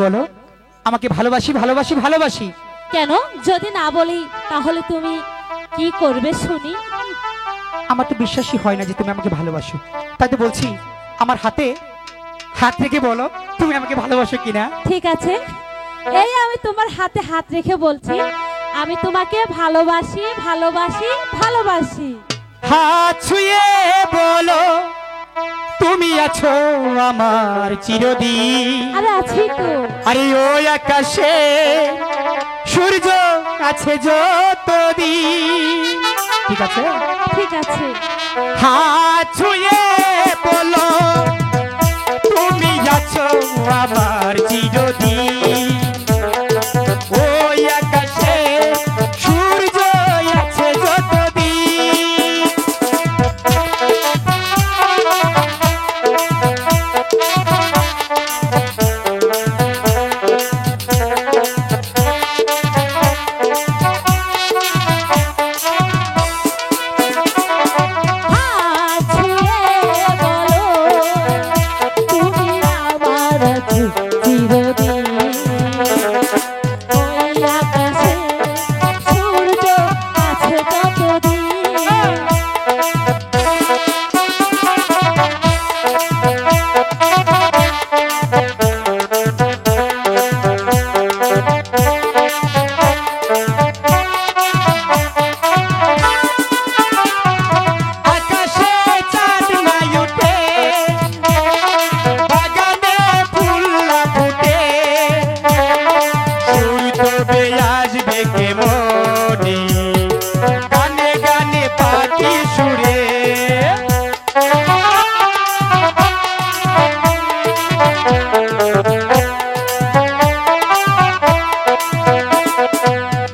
বলো আমাকে ভালোবাসি ভালোবাসি ভালোবাসি। কেন যদি না বলি তাহলে তুমি কি করবে শুনি? আমার তো বিশ্বাসই হয় না যে তুমি আমাকে ভালোবাসো, তাই তো বলছি আমার হাতে হাত রেখে বলো তুমি আমাকে ভালোবাসো কিনা। ঠিক আছে, এই আমি তোমার হাতে হাত রেখে বলছি, আমি তোমাকে ভালোবাসি ভালোবাসি ভালোবাসি। হাত ছুঁয়ে বলো তুমি আছো আমার চিরদিন। আরে আছি তো। আরে ওই আকাশে সূর্য আছে যতদিন। ঠিক আছে ঠিক আছে। হাত ছুঁয়ে বলো তুমি আছো আমার চিরদিন। ওই আকাশে সূর্য আছে যতদিন। হাত ছুঁয়ে বলো তুমি আমার আছো চিরদিন। ওই আকাশে সূর্য আছে যতদিন। আকাশে চাঁদ নাই ওঠে, বাগানে ফুল না ফোটে, সুর তবে আসবে কেমনে, গানে গানে পাখি সুরে।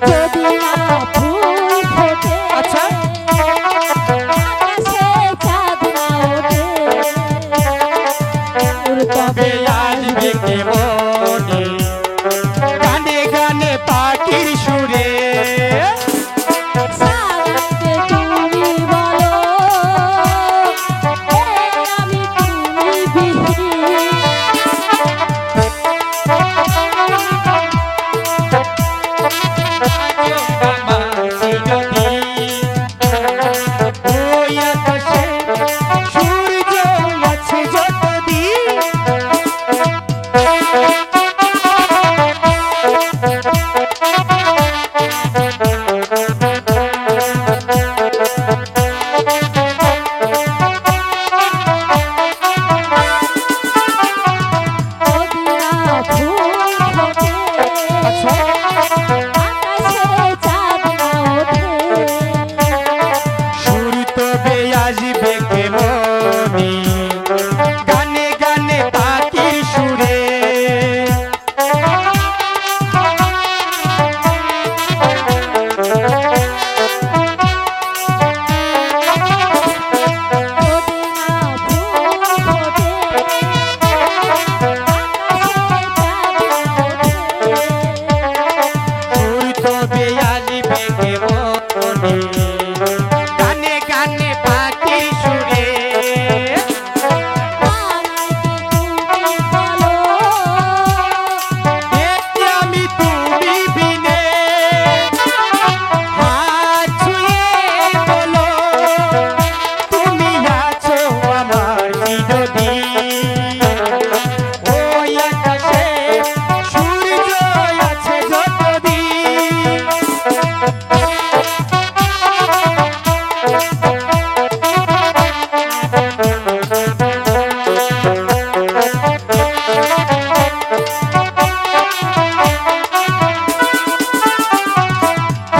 যদি না ফুল ফোটে, আচ্ছা আকাশে চাঁদ না ওঠে, সুর তবে তবে আসবে কেমনে, গানে গানে পাখির সুরে। সারাতে তুমি বলো, আমি তুমি বিহীন। আমার চিরদিন। ওই আকাশে সূর্য আছে যতদিন। যদি না ফুল ফোটে, আচ্ছা আকাশে চাঁদ না ওঠে, সুর তবে আসবে কেমনে, গানে গানে পাখির সুরে। যদি না ফুল ফোটে, আকাশে চাঁদ না ওঠে, সুর তবে আসবে কেমনে, গানে গানে পাখির সুরে। তুমি বলো, দেখতে আমি তুমি বিনে। হাত ছুঁয়ে বলো তুমি আছো আমার চিরদিন। ওই আকাশে সূর্য আছে যতদিন।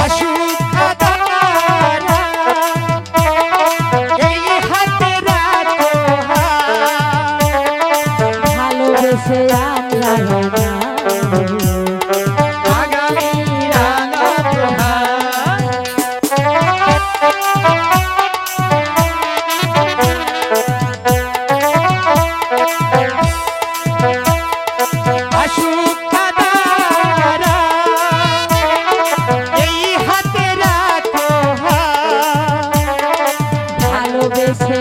আসুক আদারা, এই হাতে রাখো হাত। ভালোবেসে আমরা আগামী রাঙা প্রভাত। আসুক আদারা, এই হাতে রাখো হাত। ভালোবেসে